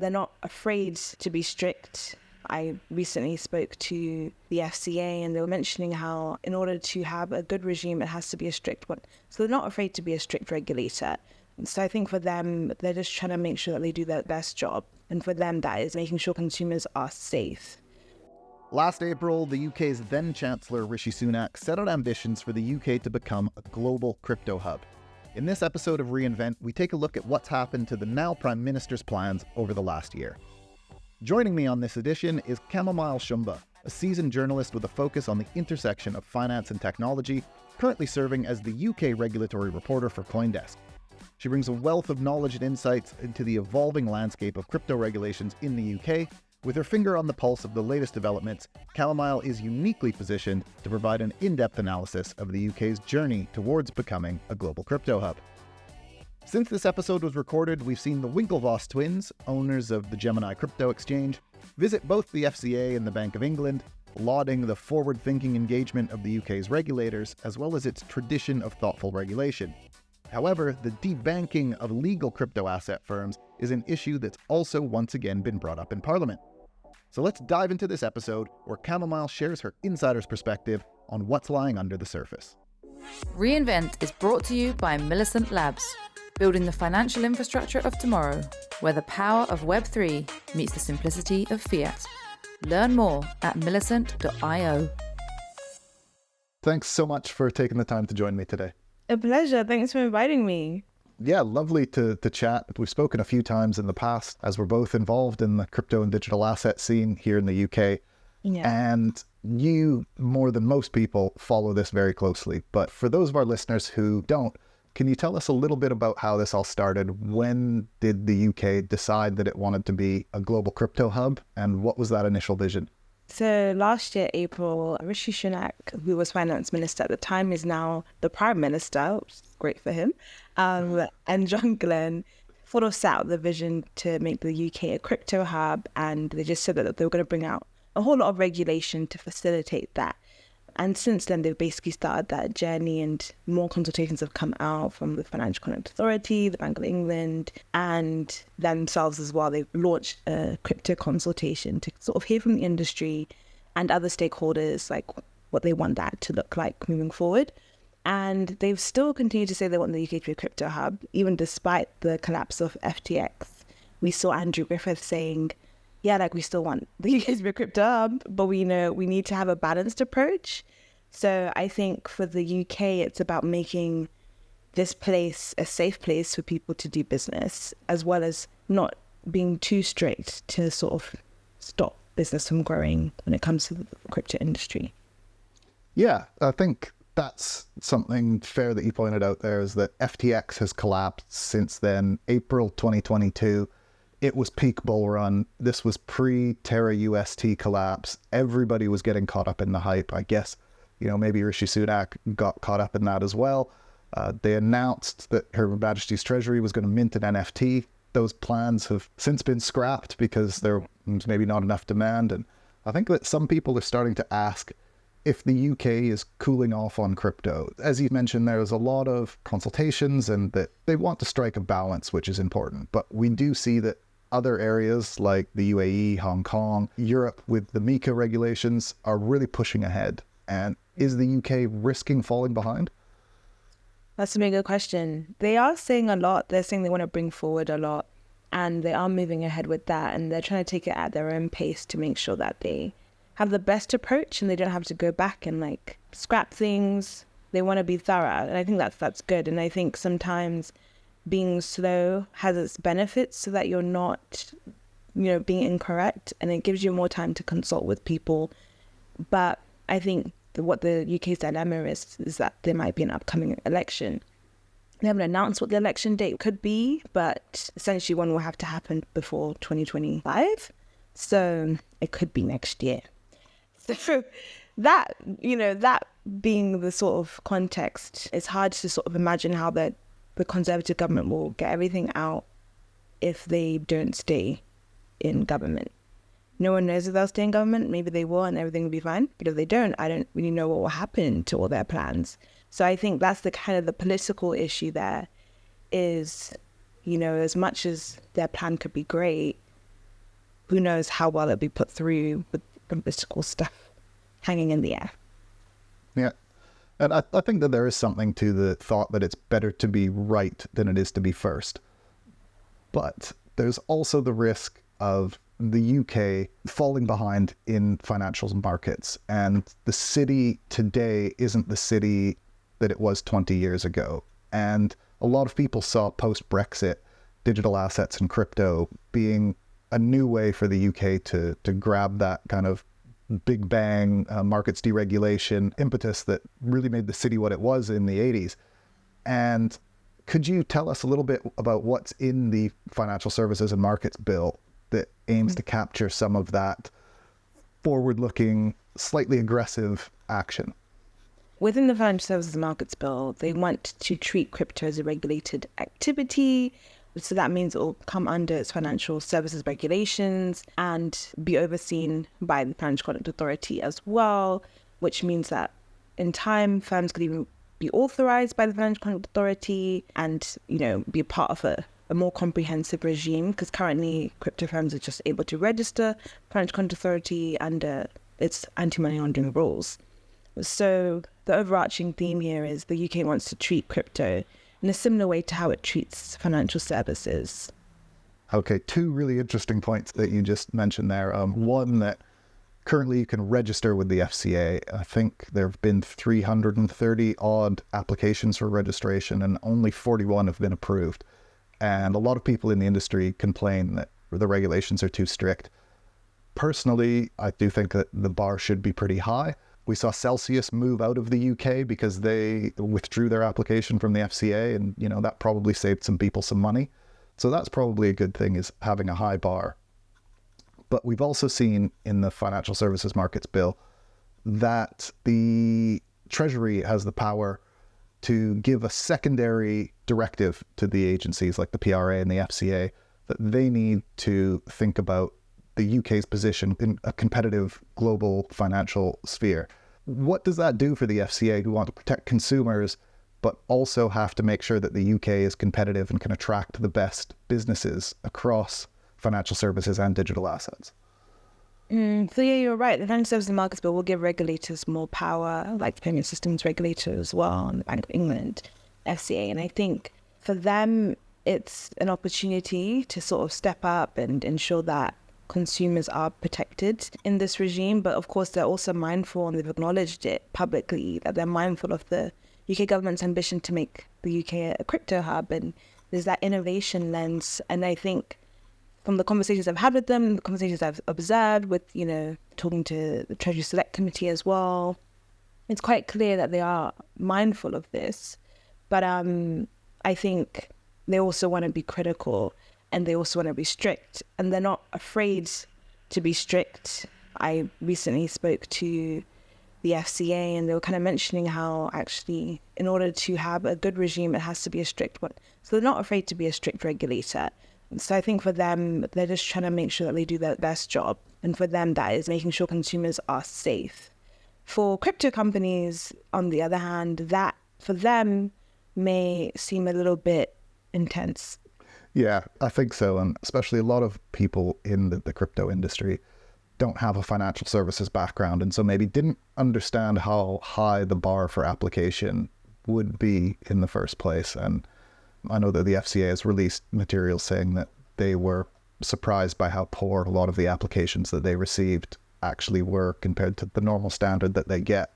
They're not afraid to be strict. I recently spoke to the FCA and they were mentioning how in order to have a good regime, it has to be a strict one. So they're not afraid to be a strict regulator. So I think for them, they're just trying to make sure that they do their best job. And for them, that is making sure consumers are safe. Last April, the UK's then-Chancellor Rishi Sunak set out ambitions for the UK to become a global crypto hub. In this episode of reInvent, we take a look at what's happened to the now Prime Minister's plans over the last year. Joining me on this edition is Camomile Shumba, a seasoned journalist with a focus on the intersection of finance and technology, currently serving as the UK regulatory reporter for CoinDesk. She brings a wealth of knowledge and insights into the evolving landscape of crypto regulations in the UK. With her finger on the pulse of the latest developments, Camomile is uniquely positioned to provide an in-depth analysis of the UK's journey towards becoming a global crypto hub. Since this episode was recorded, we've seen the Winklevoss twins, owners of the Gemini crypto exchange, visit both the FCA and the Bank of England, lauding the forward-thinking engagement of the UK's regulators, as well as its tradition of thoughtful regulation. However, the debanking of legal crypto asset firms is an issue that's also once again been brought up in Parliament. So let's dive into this episode where Camomile shares her insider's perspective on what's lying under the surface. reInvent is brought to you by Millicent Labs, building the financial infrastructure of tomorrow, where the power of Web3 meets the simplicity of fiat. Learn more at millicent.io. Thanks so much for taking the time to join me today. A pleasure. Thanks for inviting me. Yeah, lovely to chat. We've spoken a few times in the past as we're both involved in the crypto and digital asset scene here in the UK. Yeah. And you, more than most people, follow this very closely. But for those of our listeners who don't, can you tell us a little bit about how this all started? When did the UK decide that it wanted to be a global crypto hub? And what was that initial vision? So last year, April, Rishi Sunak, who was finance minister at the time, is now the prime minister, which is great for him. And John Glenn sort of set out the vision to make the UK a crypto hub. And they just said that they were going to bring out a whole lot of regulation to facilitate that. And since then, they've basically started that journey and more consultations have come out from the Financial Conduct Authority, the Bank of England, and themselves as well. They've launched a crypto consultation to sort of hear from the industry and other stakeholders, like what they want that to look like moving forward. And they've still continued to say they want the UK to be a crypto hub, even despite the collapse of FTX. We saw Andrew Griffith saying, we still want the UK to be a crypto hub, but we know we need to have a balanced approach. So I think for the UK, it's about making this place a safe place for people to do business, as well as not being too strict to sort of stop business from growing when it comes to the crypto industry. Yeah, I think that's something fair that you pointed out there, is that FTX has collapsed since then, April 2022. It was peak bull run. This was pre-Terra UST collapse. Everybody was getting caught up in the hype. I guess, maybe Rishi Sunak got caught up in that as well. They announced that Her Majesty's Treasury was going to mint an NFT. Those plans have since been scrapped because there was maybe not enough demand. And I think that some people are starting to ask if the UK is cooling off on crypto. As you mentioned, there's a lot of consultations and that they want to strike a balance, which is important. But we do see that other areas like the UAE, Hong Kong, Europe with the MiCA regulations are really pushing ahead. And is the UK risking falling behind? That's a bigger question. They are saying a lot. They're saying they want to bring forward a lot and they are moving ahead with that. And they're trying to take it at their own pace to make sure that they have the best approach and they don't have to go back and scrap things. They want to be thorough. And I think that's good. And I think sometimes being slow has its benefits so that you're not, being incorrect, and it gives you more time to consult with people. But I think what the UK's dilemma is that there might be an upcoming election. They haven't announced what the election date could be, but essentially one will have to happen before 2025. So it could be next year. So that being the sort of context, it's hard to sort of imagine how the Conservative government will get everything out if they don't stay in government. No one knows if they'll stay in government. Maybe they will and everything will be fine. But if they don't, I don't really know what will happen to all their plans. So I think that's the kind of the political issue there is, as much as their plan could be great, who knows how well it'll be put through with political stuff hanging in the air. Yeah. And I think that there is something to the thought that it's better to be right than it is to be first. But there's also the risk of the UK falling behind in financial markets. And the city today isn't the city that it was 20 years ago. And a lot of people saw post-Brexit digital assets and crypto being a new way for the UK to grab that kind of big bang markets deregulation impetus that really made the city what it was in the 80s. And could you tell us a little bit about what's in the Financial Services and Markets Bill that aims to capture some of that forward-looking, slightly aggressive action? Within the Financial Services and Markets Bill, they want to treat crypto as a regulated activity. So that means it will come under its financial services regulations and be overseen by the Financial Conduct Authority as well, which means that in time, firms could even be authorized by the Financial Conduct Authority and, be a part of a more comprehensive regime, because currently crypto firms are just able to register Financial Conduct Authority under its anti-money laundering rules. So the overarching theme here is the UK wants to treat crypto in a similar way to how it treats financial services. Okay, two really interesting points that you just mentioned there. One, that currently you can register with the FCA. I think there have been 330 odd applications for registration and only 41 have been approved. And a lot of people in the industry complain that the regulations are too strict. Personally, I do think that the bar should be pretty high. We saw Celsius move out of the UK because they withdrew their application from the FCA, and that probably saved some people some money. So that's probably a good thing, is having a high bar. But we've also seen in the Financial Services Markets Bill that the Treasury has the power to give a secondary directive to the agencies like the PRA and the FCA that they need to think about the UK's position in a competitive global financial sphere. What does that do for the FCA, who want to protect consumers, but also have to make sure that the UK is competitive and can attract the best businesses across financial services and digital assets? So yeah, you're right. The Financial Services and Markets Bill will give regulators more power, like the Payment Systems Regulator as well, and the Bank of England, FCA. And I think for them, it's an opportunity to sort of step up and ensure that consumers are protected in this regime. But of course, they're also mindful, and they've acknowledged it publicly, that they're mindful of the UK government's ambition to make the UK a crypto hub. And there's that innovation lens. And I think from the conversations I've had with them, the conversations I've observed with, talking to the Treasury Select Committee as well, it's quite clear that they are mindful of this. But I think they also want to be critical, and they also want to be strict, and they're not afraid to be strict. I recently spoke to the FCA, and they were kind of mentioning how actually in order to have a good regime, it has to be a strict one. So they're not afraid to be a strict regulator. So I think for them, they're just trying to make sure that they do their best job. And for them, that is making sure consumers are safe. For crypto companies, on the other hand, that for them may seem a little bit intense. Yeah, I think so. And especially a lot of people in the crypto industry don't have a financial services background, and so maybe didn't understand how high the bar for application would be in the first place. And I know that the FCA has released materials saying that they were surprised by how poor a lot of the applications that they received actually were compared to the normal standard that they get.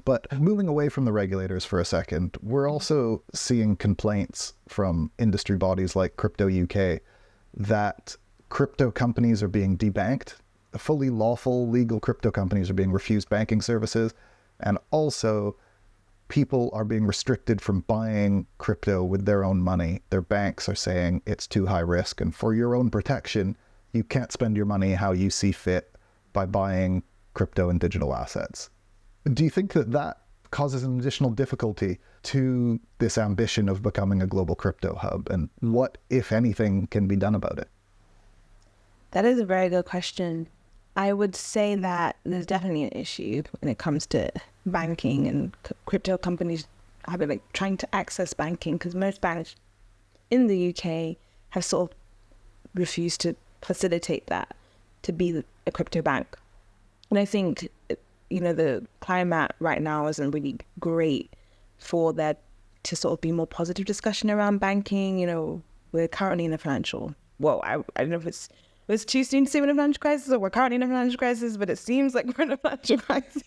But moving away from the regulators for a second, we're also seeing complaints from industry bodies like Crypto UK that crypto companies are being debanked. Fully lawful, legal crypto companies are being refused banking services, and also people are being restricted from buying crypto with their own money. Their banks are saying it's too high risk, and for your own protection, you can't spend your money how you see fit by buying crypto and digital assets. Do you think that that causes an additional difficulty to this ambition of becoming a global crypto hub? And what, if anything, can be done about it? That is a very good question. I would say that there's definitely an issue when it comes to banking, and crypto companies have been trying to access banking, because most banks in the UK have sort of refused to facilitate that to be a crypto bank. And I think, the climate right now isn't really great for there to sort of be more positive discussion around banking. We're currently in a financial, I don't know if it's too soon to say we're in a financial crisis or we're currently in a financial crisis, but it seems like we're in a financial crisis.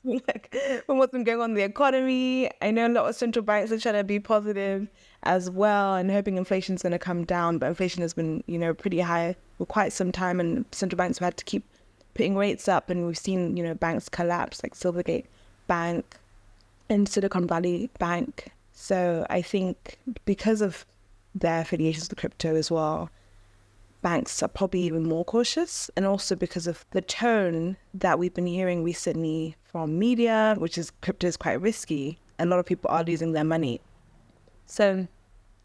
Like, from what's been going on in the economy, I know a lot of central banks are trying to be positive as well and hoping inflation's going to come down, but inflation has been, pretty high for quite some time, and central banks have had to keep putting rates up, and we've seen, banks collapse like Silvergate Bank and Silicon Valley Bank. So I think because of their affiliations with crypto as well, banks are probably even more cautious, and also because of the tone that we've been hearing recently from media, which is crypto is quite risky, and a lot of people are losing their money. So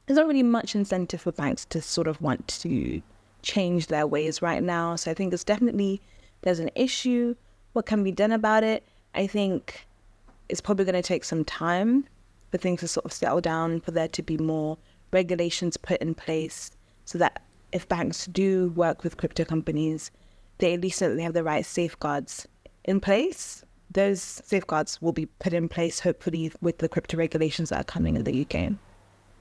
there's not really much incentive for banks to sort of want to change their ways right now. So I think there's an issue. What can be done about it? I think it's probably going to take some time for things to sort of settle down, for there to be more regulations put in place so that if banks do work with crypto companies, they at least know that they have the right safeguards in place. Those safeguards will be put in place, hopefully, with the crypto regulations that are coming in the UK.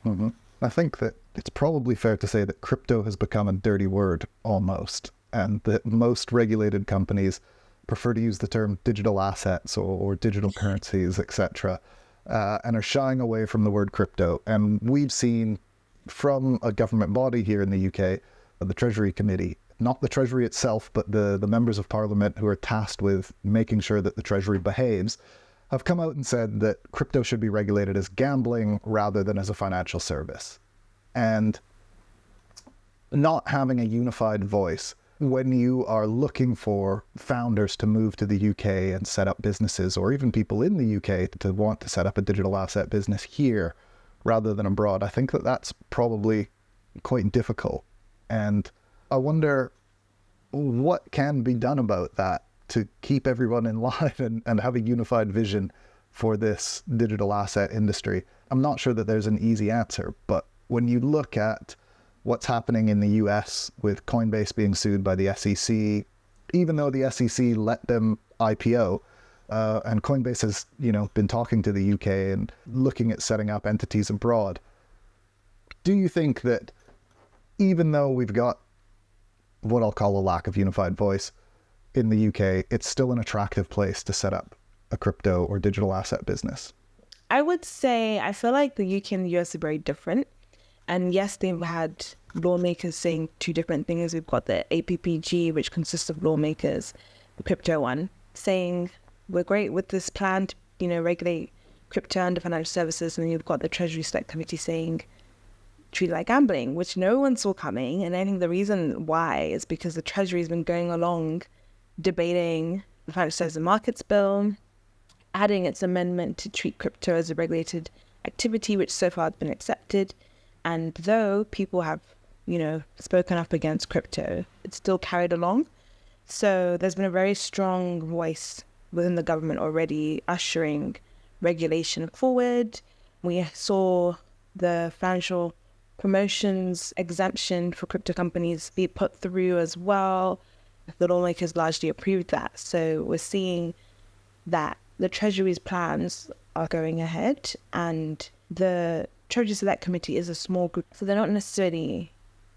Mm-hmm. I think that it's probably fair to say that crypto has become a dirty word almost, and that most regulated companies prefer to use the term digital assets or digital currencies, etc., and are shying away from the word crypto. And we've seen from a government body here in the UK, the Treasury Committee, not the Treasury itself, but the members of Parliament who are tasked with making sure that the Treasury behaves, have come out and said that crypto should be regulated as gambling rather than as a financial service. And not having a unified voice when you are looking for founders to move to the UK and set up businesses, or even people in the UK to want to set up a digital asset business here rather than abroad, I think that that's probably quite difficult. And I wonder what can be done about that to keep everyone in line and have a unified vision for this digital asset industry. I'm not sure that there's an easy answer, but when you look at what's happening in the US with Coinbase being sued by the SEC, even though the SEC let them IPO, and Coinbase has, been talking to the UK and looking at setting up entities abroad. Do you think that even though we've got what I'll call a lack of unified voice in the UK, it's still an attractive place to set up a crypto or digital asset business? I would say I feel like the UK and the US are very different. And yes, they've had lawmakers saying two different things. We've got the APPG, which consists of lawmakers, the crypto one, saying we're great with this plan to, regulate crypto under financial services. And then you've got the Treasury Select Committee saying treat it like gambling, which no one saw coming. And I think the reason why is because the Treasury has been going along debating the Financial Services Markets Bill, adding its amendment to treat crypto as a regulated activity, which so far has been accepted. And though people have, spoken up against crypto, it's still carried along. So there's been a very strong voice within the government already ushering regulation forward. We saw the financial promotions exemption for crypto companies be put through as well. The lawmakers largely approved that. So we're seeing that the Treasury's plans are going ahead, and the Treasury Select Committee is a small group, so they're not necessarily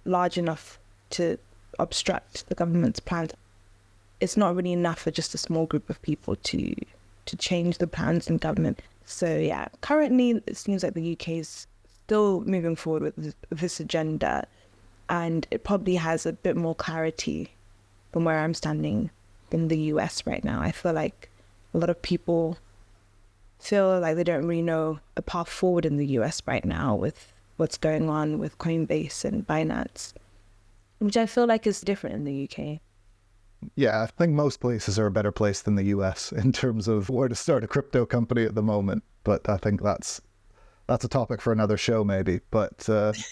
large enough to obstruct the government's plans. It's not really enough for just a small group of people to change the plans in government. So yeah, currently it seems like the UK is still moving forward with this agenda, and it probably has a bit more clarity from where I'm standing in the US right now. I feel like a lot of people feel like they don't really know a path forward in the US right now with what's going on with Coinbase and Binance, which I feel like is different in the UK. Yeah, I think most places are a better place than the US in terms of where to start a crypto company at the moment. But I think that's a topic for another show maybe. But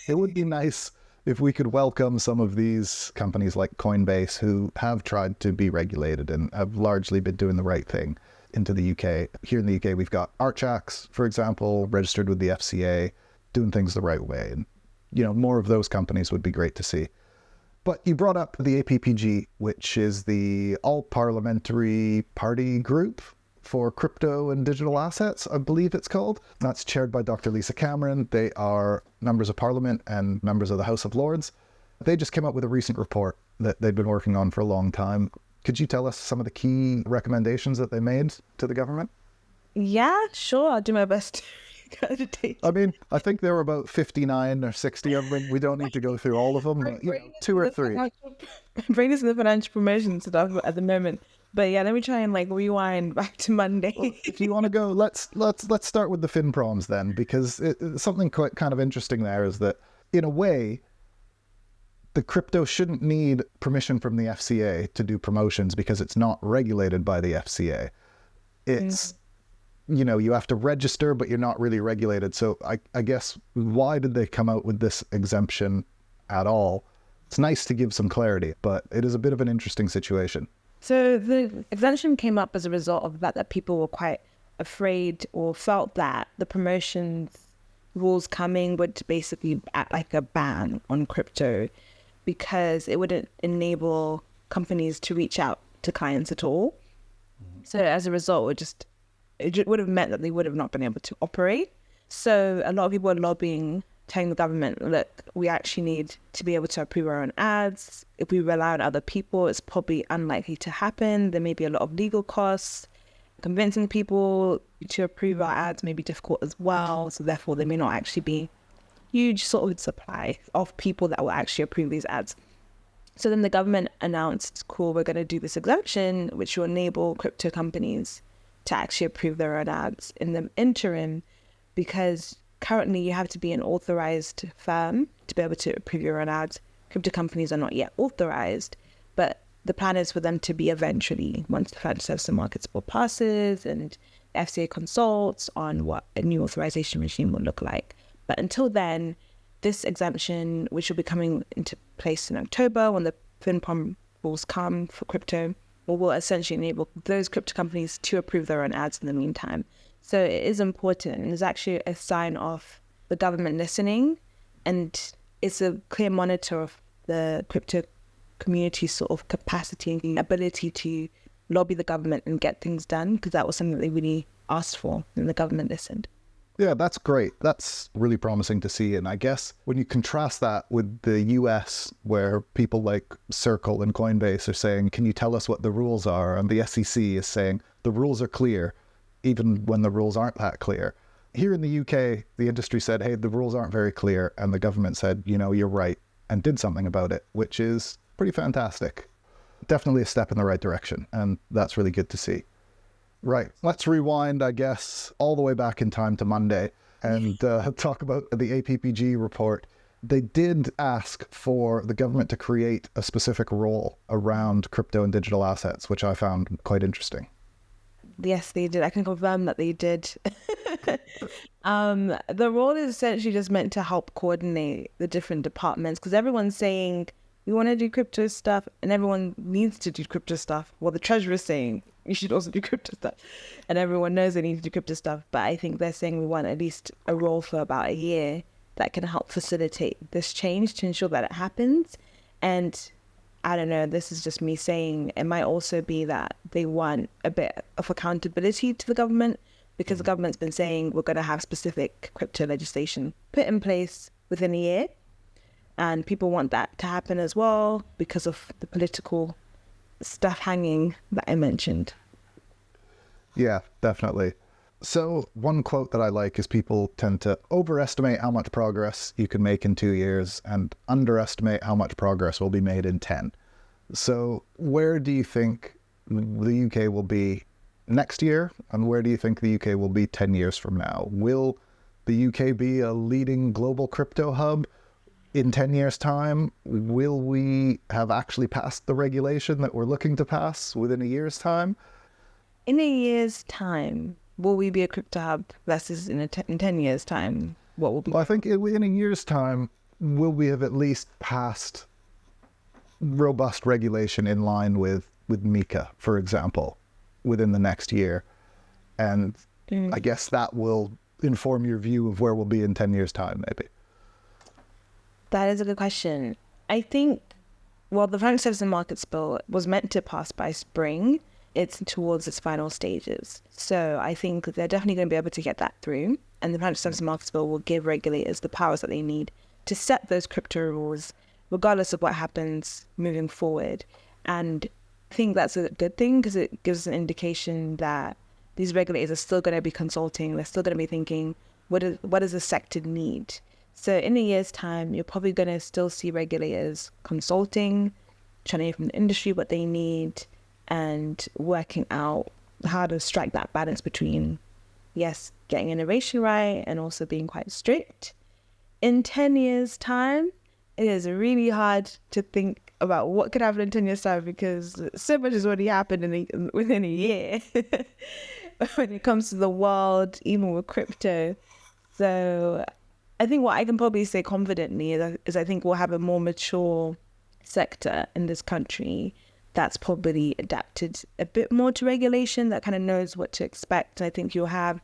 it would be nice if we could welcome some of these companies like Coinbase, who have tried to be regulated and have largely been doing the right thing, into the UK. Here in the UK, we've got Archax, for example, registered with the FCA, doing things the right way. And more of those companies would be great to see. But you brought up the APPG, which is the All-Parliamentary Party Group for Crypto and Digital Assets, I believe it's called. That's chaired by Dr. Lisa Cameron. They are members of Parliament and members of the House of Lords. They just came up with a recent report that they've been working on for a long time. Could you tell us some of the key recommendations that they made to the government? Yeah, sure. I'll do my best to take. I mean, I think there were about 59 or 60 of them. We don't need to go through all of them, but, 2 or 3. My brain is in the financial promotion stuff at the moment. But yeah, let me try and rewind back to Monday. Well, if you want to go, let's start with the FinProms then, because something quite kind of interesting there is that, in a way, the crypto shouldn't need permission from the FCA to do promotions because it's not regulated by the FCA. It's, you have to register, but you're not really regulated. So I guess, why did they come out with this exemption at all? It's nice to give some clarity, but it is a bit of an interesting situation. So the exemption came up as a result of the fact that people were quite afraid or felt that the promotions rules coming would basically act like a ban on crypto because it wouldn't enable companies to reach out to clients at all. So as a result, it would have meant that they would have not been able to operate. So a lot of people are lobbying, telling the government, look, we actually need to be able to approve our own ads. If we rely on other people, it's probably unlikely to happen. There may be a lot of legal costs. Convincing people to approve our ads may be difficult as well. So therefore, there may not actually be huge sort of supply of people that will actually approve these ads. So then the government announced, cool, we're going to do this exemption, which will enable crypto companies to actually approve their own ads in the interim, because currently you have to be an authorized firm to be able to approve your own ads. Crypto companies are not yet authorized, but the plan is for them to be eventually, once the Financial Services Markets Board passes and the FCA consults on what a new authorization regime will look like. But until then, this exemption, which will be coming into place in October when the FinProm rules come for crypto, will essentially enable those crypto companies to approve their own ads in the meantime. So it is important, and it's actually a sign of the government listening, and it's a clear monitor of the crypto community's sort of capacity and ability to lobby the government and get things done, because that was something that they really asked for, and the government listened. Yeah, that's great. That's really promising to see. And I guess when you contrast that with the US, where people like Circle and Coinbase are saying, can you tell us what the rules are? And the SEC is saying, the rules are clear, even when the rules aren't that clear. Here in the UK, the industry said, hey, the rules aren't very clear. And the government said, you're right, and did something about it, which is pretty fantastic. Definitely a step in the right direction. And that's really good to see. Right. Let's rewind, I guess, all the way back in time to Monday and talk about the APPG report. They did ask for the government to create a specific role around crypto and digital assets, which I found quite interesting. Yes, they did. I can confirm that they did. The role is essentially just meant to help coordinate the different departments, because everyone's saying, we want to do crypto stuff, and everyone needs to do crypto stuff. Well, the Treasury is saying, you should also do crypto stuff. And everyone knows they need to do crypto stuff. But I think they're saying we want at least a role for about a year that can help facilitate this change to ensure that it happens. And I don't know, this is just me saying, it might also be that they want a bit of accountability to the government, because the government's been saying we're going to have specific crypto legislation put in place within a year. And people want that to happen as well because of the political stuff hanging that I mentioned. Yeah, definitely. So one quote that I like is people tend to overestimate how much progress you can make in 2 years and underestimate how much progress will be made in 10. So where do you think the UK will be next year, and where do you think the UK will be 10 years from now? Will the UK be a leading global crypto hub in 10 years' time? Will we have actually passed the regulation that we're looking to pass within a year's time? In a year's time, will we be a crypto hub versus in 10 years' time? What will be? Well, I think in a year's time, will we have at least passed robust regulation in line with MiCA, for example, within the next year? And I guess that will inform your view of where we'll be in 10 years' time, maybe. That is a good question. I think, well, the Financial Services and Markets Bill was meant to pass by spring. It's towards its final stages. So I think they're definitely going to be able to get that through. And the Financial Services and Markets Bill will give regulators the powers that they need to set those crypto rules, regardless of what happens moving forward. And I think that's a good thing because it gives an indication that these regulators are still going to be consulting. They're still going to be thinking, what does the sector need? So in a year's time, you're probably going to still see regulators consulting, trying to hear from the industry what they need, and working out how to strike that balance between, yes, getting innovation right and also being quite strict. In 10 years' time, it is really hard to think about what could happen in 10 years' time because so much has already happened within a year when it comes to the world, even with crypto. So I think what I can probably say confidently is I think we'll have a more mature sector in this country that's probably adapted a bit more to regulation, that kind of knows what to expect. I think you'll have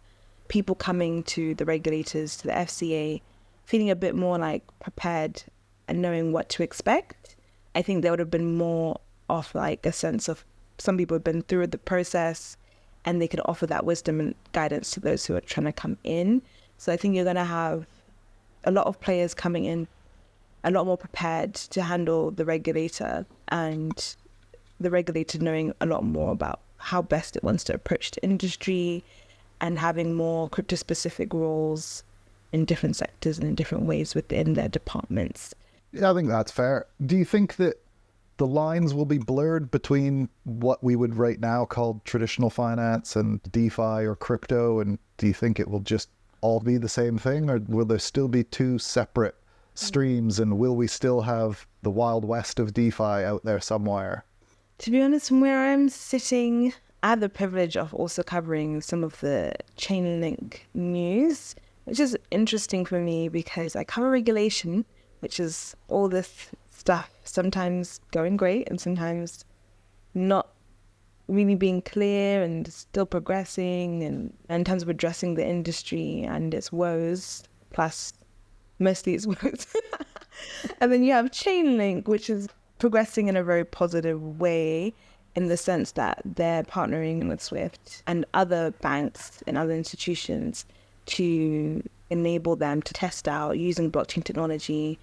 people coming to the regulators, to the FCA, feeling a bit more like prepared and knowing what to expect. I think there would have been more of like a sense of some people have been through the process and they could offer that wisdom and guidance to those who are trying to come in. So I think you're going to have a lot of players coming in a lot more prepared to handle the regulator, and the regulator knowing a lot more about how best it wants to approach the industry and having more crypto-specific roles in different sectors and in different ways within their departments. Yeah, I think that's fair. Do you think that the lines will be blurred between what we would right now call traditional finance and DeFi or crypto? And do you think it will just all be the same thing, or will there still be two separate streams, and will we still have the Wild West of DeFi out there somewhere? To be honest, from where I'm sitting, I have the privilege of also covering some of the Chainlink news, which is interesting for me because I cover regulation, which is all this stuff sometimes going great and sometimes not really being clear and still progressing, and in terms of addressing the industry and its woes, plus mostly its woes. And then you have Chainlink, which is progressing in a very positive way in the sense that they're partnering with Swift and other banks and other institutions to enable them to test out using blockchain technology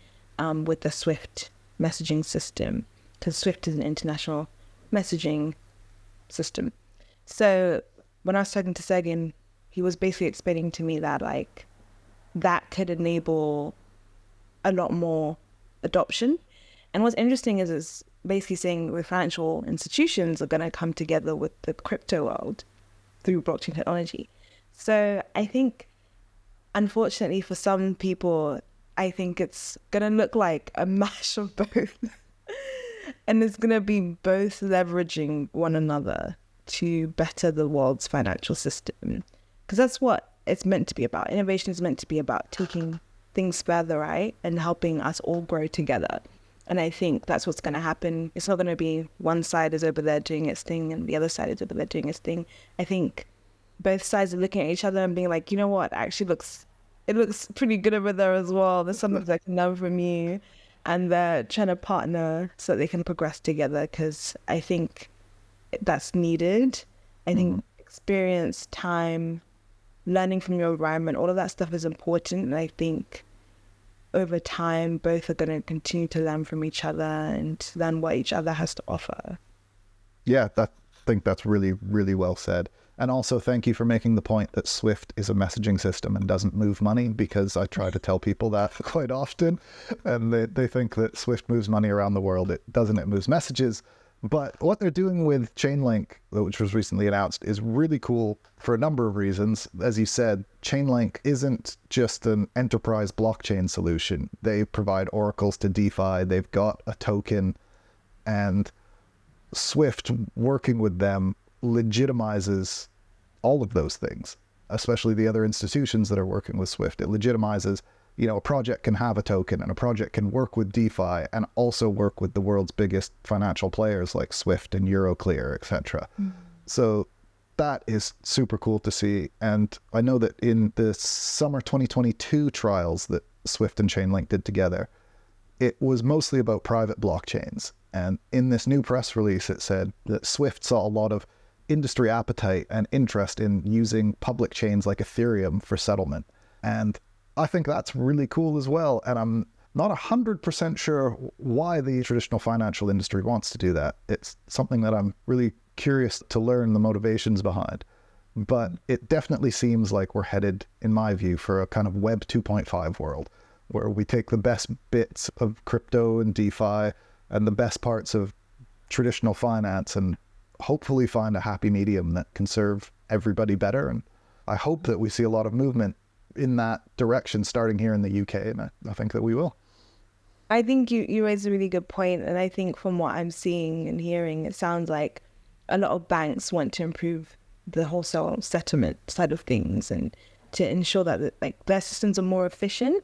with the Swift messaging system, because Swift is an international messaging system. So when I was talking to Sergen, he was basically explaining to me that like that could enable a lot more adoption. And what's interesting is it's basically saying the financial institutions are going to come together with the crypto world through blockchain technology. So I think, unfortunately for some people, I think it's going to look like a mash of both. And it's going to be both leveraging one another to better the world's financial system. Because that's what it's meant to be about. Innovation is meant to be about taking things further, right? And helping us all grow together. And I think that's what's going to happen. It's not going to be one side is over there doing its thing and the other side is over there doing its thing. I think both sides are looking at each other and being like, you know what, actually it looks pretty good over there as well. There's something that I can learn from you. And they're trying to partner so that they can progress together, because I think that's needed. I think experience, time, learning from your environment, all of that stuff is important. And I think over time, both are going to continue to learn from each other and learn what each other has to offer. Yeah, I think that's really, really well said. And also thank you for making the point that Swift is a messaging system and doesn't move money, because I try to tell people that quite often. And they think that Swift moves money around the world. It doesn't, it moves messages. But what they're doing with Chainlink, which was recently announced, is really cool for a number of reasons. As you said, Chainlink isn't just an enterprise blockchain solution. They provide oracles to DeFi. They've got a token, and Swift working with them legitimizes all of those things, especially the other institutions that are working with Swift. It legitimizes, a project can have a token, and a project can work with DeFi and also work with the world's biggest financial players like Swift and Euroclear, etc. So that is super cool to see. And I know that in the summer 2022 trials that Swift and Chainlink did together, it was mostly about private blockchains. And in this new press release, it said that Swift saw a lot of industry appetite and interest in using public chains like Ethereum for settlement. And I think that's really cool as well. And I'm not 100% sure why the traditional financial industry wants to do that. It's something that I'm really curious to learn the motivations behind. But it definitely seems like we're headed, in my view, for a kind of Web 2.5 world, where we take the best bits of crypto and DeFi and the best parts of traditional finance and hopefully find a happy medium that can serve everybody better. And I hope that we see a lot of movement in that direction starting here in the UK, and I think that we will. I think you raised a really good point, and I think from what I'm seeing and hearing, it sounds like a lot of banks want to improve the wholesale settlement side of things and to ensure that like their systems are more efficient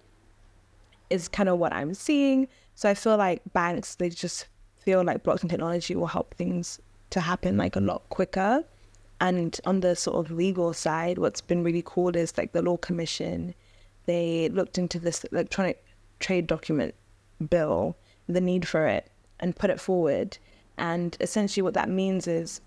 is kind of what I'm seeing. So I feel like banks, they just feel like blockchain technology will help things to happen like a lot quicker. And on the sort of legal side, what's been really cool is like the Law Commission, they looked into this electronic trade document bill, the need for it, and put it forward. And essentially what that means is,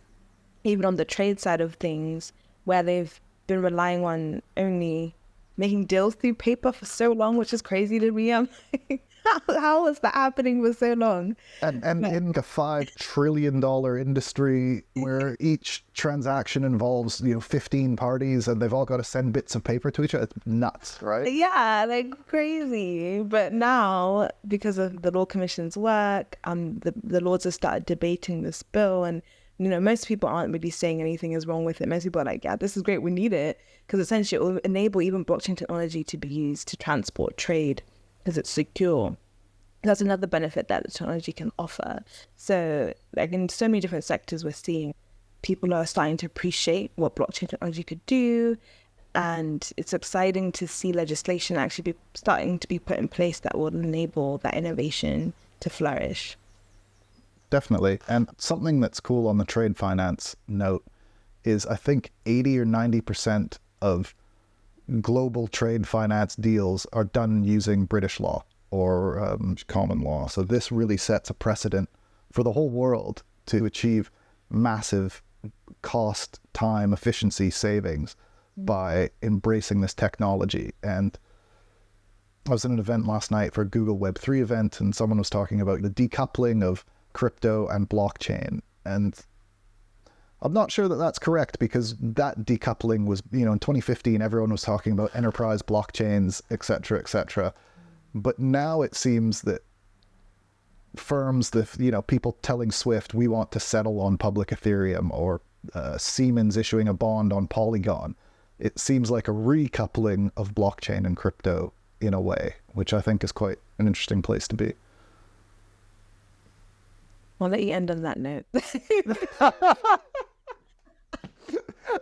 even on the trade side of things, where they've been relying on only making deals through paper for so long, which is crazy to me. I'm like, how is that happening for so long? And in a $5 trillion industry where each transaction involves 15 parties and they've all got to send bits of paper to each other, it's nuts, right? Yeah, like crazy. But now, because of the Law Commission's work, the Lords have started debating this bill, and most people aren't really saying anything is wrong with it. Most people are like, yeah, this is great, we need it, because essentially it will enable even blockchain technology to be used to transport trade because it's secure. That's another benefit that the technology can offer. So like in so many different sectors, we're seeing people are starting to appreciate what blockchain technology could do. And it's exciting to see legislation actually be starting to be put in place that will enable that innovation to flourish. Definitely. And something that's cool on the trade finance note is I think 80 or 90% of global trade finance deals are done using British law or common law. So this really sets a precedent for the whole world to achieve massive cost, time, efficiency savings by embracing this technology. And I was at an event last night for a Google Web3 event, and someone was talking about the decoupling of crypto and blockchain. And I'm not sure that that's correct, because that decoupling was, in 2015, everyone was talking about enterprise blockchains, et cetera. But now it seems that firms, people telling Swift, we want to settle on public Ethereum, or Siemens issuing a bond on Polygon, it seems like a recoupling of blockchain and crypto in a way, which I think is quite an interesting place to be. I'll let you end on that note.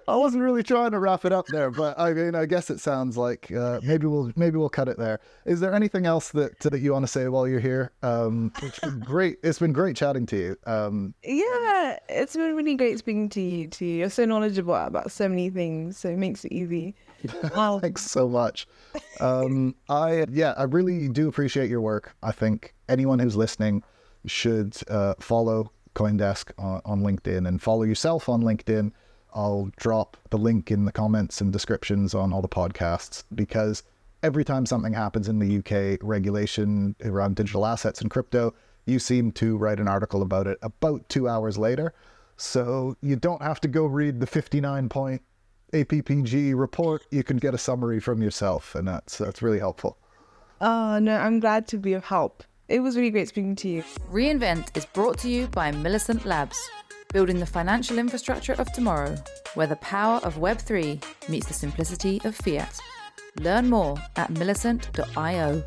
I wasn't really trying to wrap it up there, but I mean, I guess it sounds like maybe we'll cut it there. Is there anything else that you want to say while you're here? It's been great. It's been great chatting to you. Yeah, it's been really great speaking to you too. You're so knowledgeable about so many things, so it makes it easy. Wow. Thanks so much. I really do appreciate your work. I think anyone who's listening should follow CoinDesk on LinkedIn and follow yourself on LinkedIn. I'll drop the link in the comments and descriptions on all the podcasts, because every time something happens in the UK, regulation around digital assets and crypto, you seem to write an article about it about 2 hours later. So you don't have to go read the 59-point APPG report. You can get a summary from yourself, and that's really helpful. Oh, no, I'm glad to be of help. It was really great speaking to you. Reinvent is brought to you by Millicent Labs, building the financial infrastructure of tomorrow, where the power of Web3 meets the simplicity of fiat. Learn more at millicent.io.